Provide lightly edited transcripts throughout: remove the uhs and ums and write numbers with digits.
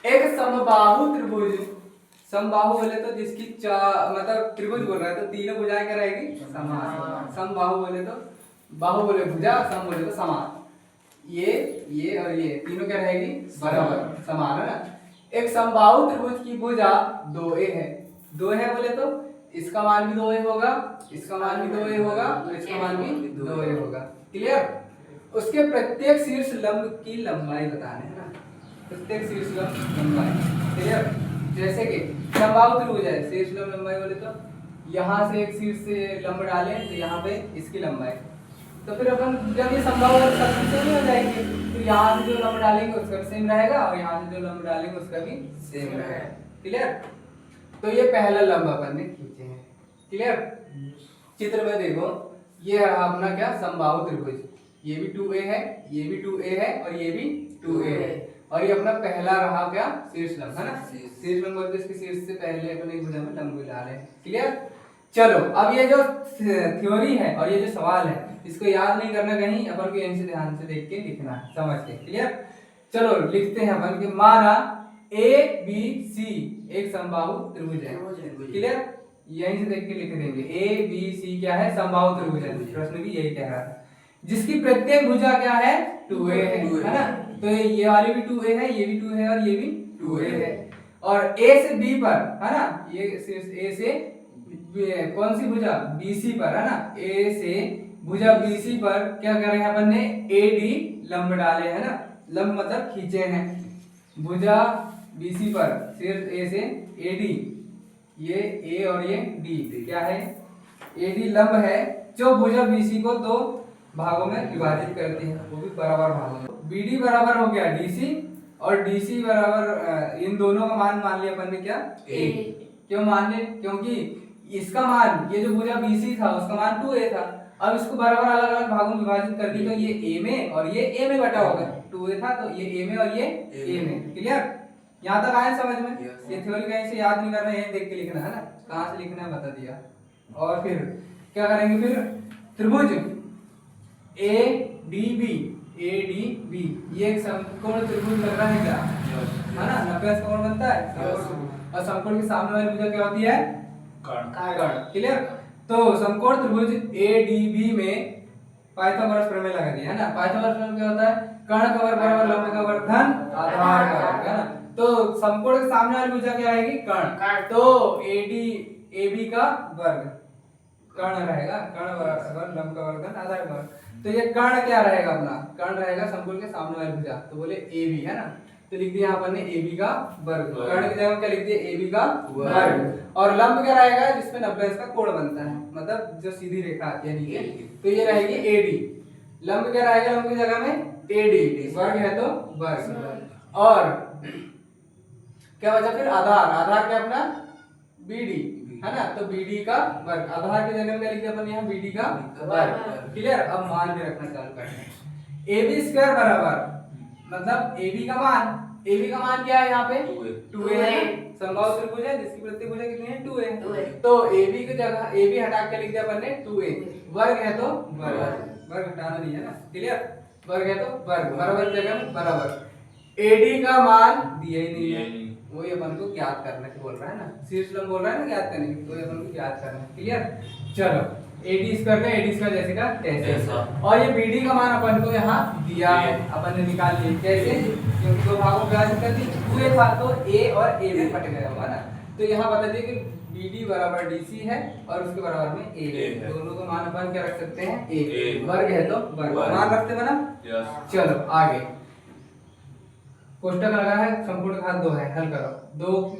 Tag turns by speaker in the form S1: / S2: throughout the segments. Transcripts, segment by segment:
S1: एक समबाहु त्रिभुज, समबाहु बोले तो जिसकी मतलब त्रिभुज बोल रहा है तो तीनों भुजाएं क्या रहेगी? समान। समबाहु बोले तो, बाहु बोले भुजा, सम बोले तो समान। ये और ये तीनों क्या रहेगी? बराबर समान, है ना। एक समबाहु त्रिभुज की भुजा 2a है। 2 है बोले तो इसका मान भी 2a होगा, इसका मान भी 2a होगा और इसका मान भी 2a होगा। क्लियर? उसके प्रत्येक शीर्ष लंब की लंबाई बताने, है ना, प्रत्येक शीर्ष लंब लंबाई। क्लियर? जैसे कि समबाहु त्रिभुज है, शीर्ष लंब लंबाई बोले तो यहाँ से एक शीर्ष से लंब डालें तो यहाँ पे इसकी लंबाई, तो फिर अपन जब ये समबाहु सब सेम हो जाएगी, तो यहाँ से जो लंब डालेंगे उसका भी सेम रहेगा और यहाँ से जो लंब डालेंगे उसका भी सेम रहेगा। क्लियर? तो ये पहला लंब अपन ने खींचे हैं। क्लियर? चित्र में देखो, ये रहा अपना क्या? समबाहु त्रिभुज। ये भी 2a है, ये भी 2a है और ये भी 2a है, और ये अपना पहला रहा क्या? शीर्ष लंब, है ना। शीर्ष लंब बोलते इसके शीर्ष से पहले अपन एक भुजा में लंब मिला रहे हैं। क्लियर? चलो, अब ये जो थ्योरी है और ये जो सवाल है इसको याद नहीं करना कहीं, अपन को यहीं से ध्यान से देख के लिखना है, समझ के। क्लियर? चलो लिखते हैं अपन के, माना ABC एक समबाहु त्रिभुज है। क्लियर? यहीं से देख के लिख देंगे, ABC क्या है? समबाहु त्रिभुज है। प्रश्न भी यही कह रहा था, जिसकी प्रत्येक भुजा क्या है? 2a है ना। तो ये वाली भी 2a है, ये भी 2 है और ये भी 2a है। और A से B पर, है ना, ये A से कौन सी भुजा? BC पर, है ना। A से भुजा BC पर क्या करें अपन ने? AD लंब डाले, है ना, लंब मतलब खींचे हैं। भुजा BC पर शीर्ष A से AD, ये A और ये D क्या है? AD लंब है जो भुजा BC को दो भागों में विभाजित करते हैं, वो भी बराबर भागों में। BD बराबर हो गया DC और DC बराबर इन दोनों का मान लिया अपन ने क्या? A। क्यों मान लिया? क्योंकि इसका मान, ये जो भुजा BC था उसका मान 2a था, अब इसको बराबर अलग अलग भागों में विभाजित कर दी तो ये a में और ये a में बटा होगा। 2a था तो ये a में और ये a में। क्लियर? यहाँ तक आया समझ में? ये थ्योरी कहीं से याद नहीं करना, यही देख के लिखना है ना, कहाँ से लिखना है बता दिया। और फिर क्या करेंगे? फिर त्रिभुज ADB ये एक समकोण त्रिभुज लग रहा है क्या? है ना, 90 का कोण बनता है। और समकोण के सामने वाली भुजा क्या होती है? कर्ण। क्लियर? तो समकोण त्रिभुज ADB में पाइथागोरस प्रमेय लगा दिया, है ना। पाइथागोरस प्रमेय क्या होता है? कर्ण का वर्ग बराबर लंब का वर्ग धन आधार का वर्ग, है ना। तो समकोण के सामने वाली भुजा क्या रहेगी? कर्ण। तो AB का वर्ग कर्ण रहेगा, कर्ण बराबर लंब का वर्ग धन आधार का वर्ग। तो ये कर्ण क्या रहेगा? अपना कर्ण रहेगा समकोण के सामने वाली भुजा, तो बोले AB, है ना। तो लिख दिया अपन ने AB का वर्ग, कर्ण की जगह क्या लिख दिया? AB का वर्ग। और लंब क्या रहेगा? जिसमें 90 का कोण बनता है, मतलब जो सीधी रेखा आती है नीचे, तो ये रहेगी AD। लंब क्या रहेगा? लंब की जगह में AD, वर्ग है तो वर्ग। और क्या बचा फिर? आधार। आधार क्या अपना? BD, है ना। तो BD का वर्ग, आधार की जगह में लिख दिया अपन यहाँ BD का वर्ग। क्लियर? अब मान भी रखना चालू करते हैं। AB² बराबर, मतलब AB का मान, AB का मान क्या है यहाँ पे? 2a है। समबाहु त्रिभुज है जिसकी प्रत्येक भुजा कितनी है? 2a। तो AB की जगह AB हटा के लिख दिया अपन ने 2a। वर्ग है तो वर्ग, वर्ग हटाना नहीं है ना। क्लियर? वर्ग है तो वर्ग, बराबर की जगह में बराबर। AD का मान दिया ही नहीं है, वही अपन को ज्ञात करने को बोल रहा है ना, शीर्ष लंब बोल रहा है ना ज्ञात करने की, तो ये अपन को ज्ञात करना है। क्लियर? चलो AD² का AD² जैसे का तैसे, और ये BD का मान अपन को यहाँ दिया है, अपन ने निकाल लिया। कैसे? क्योंकि दो भागों में विभाजित कर दी, 2a था तो A और A में फट गया होगा ना, तो यहाँ बता दिए कि BD बराबर DC है और उसके बराबर में A है। दोनों का मान अपन क्या रख सकते हैं? A। वर्ग है तो वर्ग, मान रखते हैं ना। चलो आगे, कोष्टक लगा है, संपूर्ण घात 2 है, हल करो।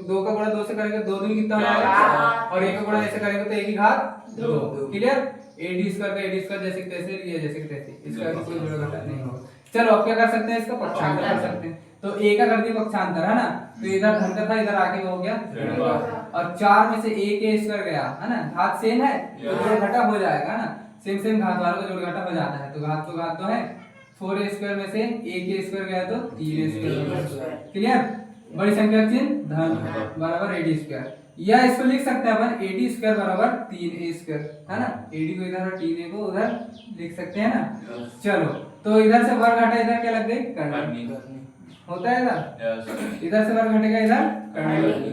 S1: 2 का गुणा 2 से करेंगे, 2 दूनी कितना हो जाएगा? और 1 का गुणा ऐसे करेंगे तो 1 की घात 2। क्लियर? AD² का AD² जैसे तैसे, ये जैसे तैसे, इसका भी कोई जोड़ घटाव नहीं होगा। चलो अब क्या कर सकते हैं? इसका पक्षांतर कर सकते हैं। तो A का कर दिया पक्षांतर, है ना, तो इधर धन का था, इधर आके हो गया ऋण का। और 4 में से A के स्क्वायर गया, है ना, घात सेम है तो जोड़ घटाव हो जाएगा ना, सेम घात वालों का जोड़ घटाव हो जाता है, तो घात तो है। 4a² में से A के स्क्वायर गया तो 3a²। क्लियर? बड़ी संख्या चिन्ह धन बराबर AD², या इसको लिख सकते हैं अपन AD² बराबर 3a², है ना। AD को इधर और 3a को उधर लिख सकते हैं ना। चलो तो इधर से वर्ग हटा, इधर क्या लग गई? कर्ण। होता है ना,
S2: यस।
S1: इधर से वर्ग घटेगा, इधर करनी बनेगी।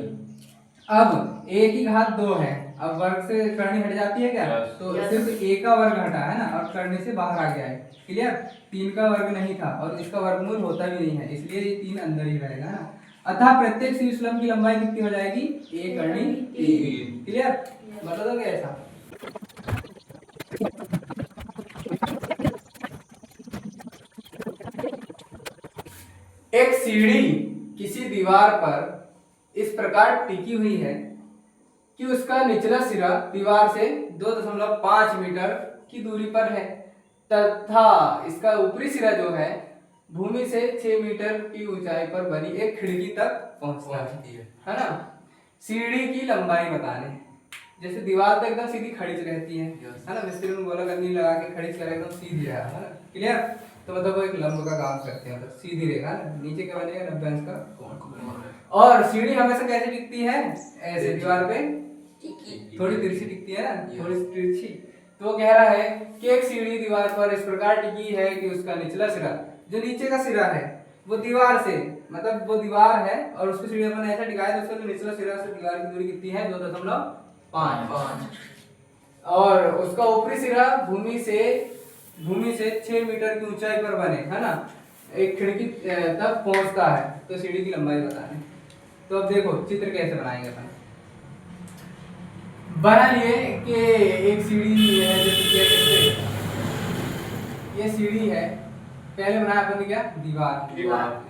S1: अब a की घात 2 है, अब वर्ग से करनी हट जाती है क्या?
S2: Yes.
S1: तो
S3: Yes.
S1: सिर्फ a का वर्ग घटा है ना, और करनी से बाहर आ गया है। क्लियर? 3 का वर्ग नहीं था और इसका वर्गमूल होता भी नहीं है, इसलिए ये 3 अंदर ही रहेगा ना। अतः प्रत्येक शीर्षलंब की लंबाई कितनी हो जाएगी? a करनी 3। क्लियर? बता दोगे ऐसा? एक सीढ़ी किसी दीवार पर इस प्रकार टिकी हुई है कि उसका निचला सिरा दीवार से 2.5 मीटर की दूरी पर है तथा इसका ऊपरी सिरा जो है भूमि से 6 मीटर की ऊंचाई पर बनी एक खिड़की तक पहुंचता है ना। सीढ़ी की लंबाई बताने, जैसे दीवार तो एकदम सीधी खड़ी रहती है ना, मिस्त्री ने बोला गन्नी लगा के खड़ी कर एकदम सीधी है ना। क्लियर? तो मतलब वो एक लंब का काम करते हैं, मतलब सीधी रेखा ना, नीचे क्या बनेगा 90 अंश का कोण। और सीढ़ी हमेशा कैसे टिकती है? ऐसे दीवार पे थोड़ी तिरछी टिकती है ना, थोड़ी तिरछी। तो वो कह रहा है कि एक सीढ़ी दीवार पर इस प्रकार टिकी है कि उसका निचला सिरा, जो नीचे का सिरा है वो दीवार से, मतलब वो दीवार है और उसको सीढ़ी अपन ऐसा टिकाया तो उसका निचला सिरा से दीवार की दूरी कितनी है? 2.5। और उसका ऊपरी सिरा भूमि से 6 मीटर की ऊंचाई पर बने, है ना, एक खिड़की तक पहुंचता है। तो सीढ़ी की लंबाई बताने। तो अब देखो चित्र कैसे बनाएंगे अपन। बना लिए कि एक सीढ़ी है, जैसे ये सीढ़ी है, पहले बनाया अपन ने क्या? दीवार।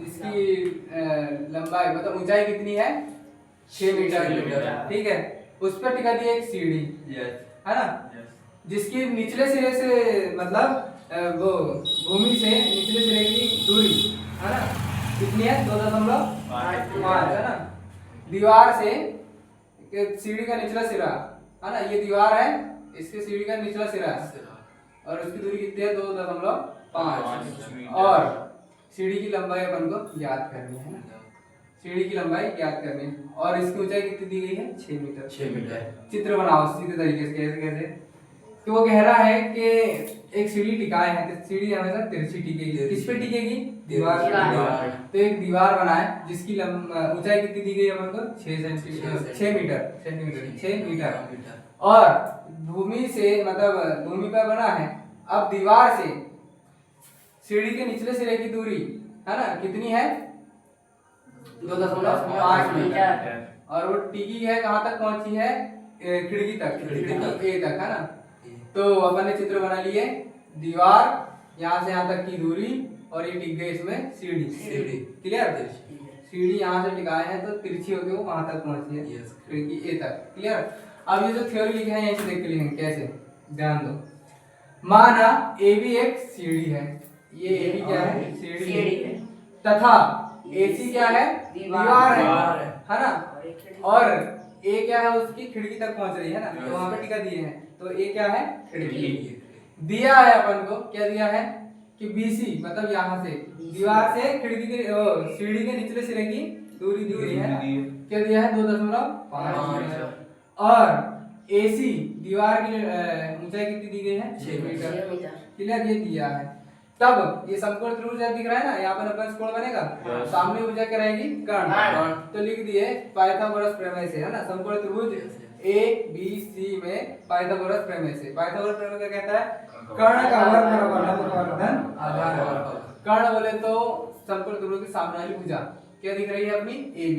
S1: इसकी लंबाई मतलब ऊंचाई कितनी है? 6 मीटर। ठीक है, उस पर टिका दिया एक सीढ़ी, है ना, जिसकी निचले सिरे से मतलब वो भूमि से निचले सिरे की दूरी, है ना, कितनी है? 2.5 है ना। दीवार से सीढ़ी का निचला सिरा, है ना, ये दीवार है, इसके सीढ़ी का निचला सिरा और उसकी दूरी कितनी है? 2.5। और सीढ़ी की लंबाई अपन को ज्ञात करनी है ना, सीढ़ी की लंबाई ज्ञात करनी है। और इसकी ऊंचाई कितनी दी गई है? 6 मीटर। चित्र बनाओ सीधे तरीके से, कैसे कैसे। तो वो कह रहा है कि एक सीढ़ी टिकाए है, तो सीढ़ी हमेशा तिरछी टिकेगी। किस पे टिकेगी? दीवार पे। तो एक दीवार बनाए जिसकी ऊंचाई कितनी दी गई है अपन को? 6 मीटर। और भूमि से मतलब भूमि पर बना है। अब दीवार से सीढ़ी के निचले सिरे की दूरी, है ना, कितनी है? 2.5 मीटर। और वो टिकी है, कहाँ तक पहुंची है? खिड़की तक, खिड़की ए तक, है ना। तो अपन ने चित्र बना लिए, दीवार यहाँ से यहाँ तक की दूरी और ये टिक गई इसमें सीढ़ी। क्लियर? सीढ़ी यहाँ से टिकाए हैं तो तिरछी होकर वो वहां तक पहुंची है, खिड़की ए तक। क्लियर? अब ये जो थ्योरी लिखे हैं यहीं से देख के लिखेंगे कैसे, ध्यान दो। माना ए भी एक सीढ़ी है, ये ए भी क्या है? सीढ़ी है, तथा AC क्या है? दीवार है ना। और ए क्या है? उसकी खिड़की तक पहुंच रही है ना, तो वहां पे टिका दिए हैं, तो ए क्या है? खिड़की। दिया है अपन को, क्या दिया है कि BC मतलब यहाँ से दीवार से खिड़की के सीढ़ी के निचले सिरे की दूरी दी गई है ना, क्या दिया है? 2.5 मीटर। और AC दीवार की ऊंचाई कितनी दी गई है? 6 मीटर। क्लियर? ये दिया है। तब ये समकोण त्रिभुज दिख रहा है ना, यहाँ पर अपन कोण बनेगा, सामने ऊंचाई क्या रहेगी? कर्ण। तो लिख दिए पाइथागोरस प्रमेय से, है ना, समकोण त्रिभुज ABC में पाइथागोरस प्रमेय से। पाइथागोरस प्रमेय क्या कहता है? कर्ण का वर्ग बराबर लंब का वर्ग धन आधार। कर्ण बोले तो समकोण त्रिभुज की सामने वाली भुजा क्या दिख रही है अपनी? AB।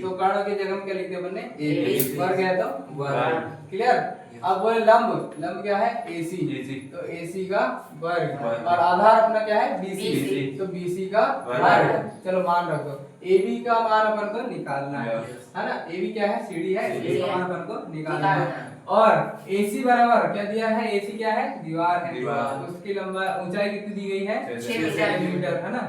S1: तो कर्ण की जगह में क्या लिखते हैं अपन ने? AB। वर्ग है तो वर्ग। क्लियर? अब बोले लंब, लंब क्या है? AC। तो AC का वर्ग। और आधार अपना क्या है? BC। तो BC का वर्ग। चलो मान रखो, AB का मान अपन को निकालना है ना। AB क्या है? सीढ़ी है, AB का मान अपन को निकालना है। और AC बराबर क्या दिया है? AC क्या है? दीवार है, तो उसकी लंबाई ऊंचाई कितनी दी गई है? 6 मीटर, है ना।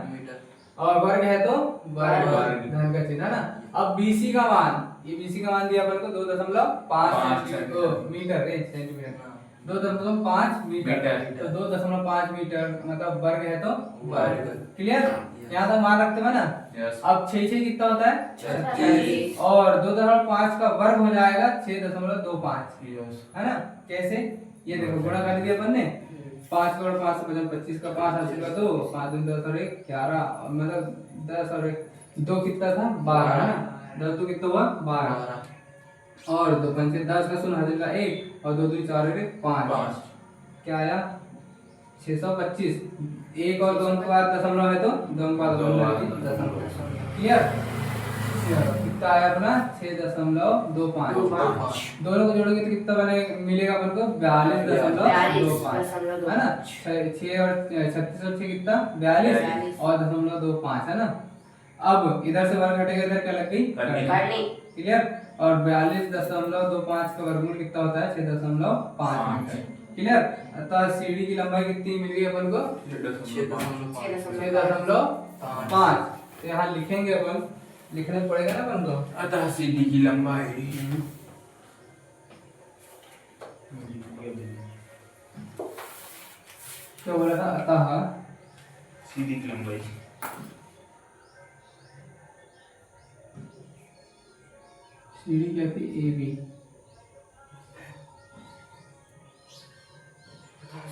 S1: और वर्ग है तो वर्ग, धन का चिन्ह, है ना। अब BC का मान, ये BC का मान दिया अपन को 2.5 मीटर, सेंटीमीटर, 2.5 मीटर। तो 2.5 मीटर मतलब वर्ग है तो वर्ग। क्लियर? यहाँ तक मान रखते हैं ना। अब 6 कितना होता है? 36। और 2.5 का वर्ग हो जाएगा 6.25, है ना। कैसे? ये देखो गुणा कर दिया अपन ने, 5,555,25 का 5 हासिल का तो 5 दूनी 10 और 1 11 मतलब 10 और 1 2 कितना था 12 है ना 10 तो कितना हुआ 12 और 2 पंचे 10 का शून्य हासिल का 1 और 2 दूनी 4 और 1 5 क्या आया 625 1 और 2 के बाद दशमलव है तो 2 के बाद दशमलव क्लियर कितना आया अपना 6.25 दोनों को जोड़ोगे तो कितना बने मिलेगा अपन को 42.25 है ना 6 और 36 और 6 कितना 42 और 0.25 है ना। अब इधर से वर्ग हटेगा इधर क्या लग गई क्लियर और 42.25 का वर्गमूल कितना होता है 6.5 मीटर क्लियर। अतः सीढ़ी की लंबाई कितनी मिल गई अपन को 6.5 तो यहाँ लिखेंगे अपन लिखना पड़ेगा ना अपन को
S2: अतः सीढ़ी की लंबाई
S1: क्या बोला था अतः
S2: सीढ़ी की लंबाई
S1: सीढ़ी क्या थी ए बी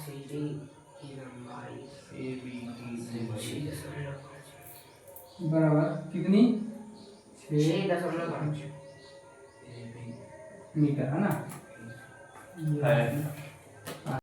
S3: सीढ़ी की लंबाई
S2: ए बी की
S1: बराबर कितनी
S3: 6.5
S1: मीटर है ना
S2: है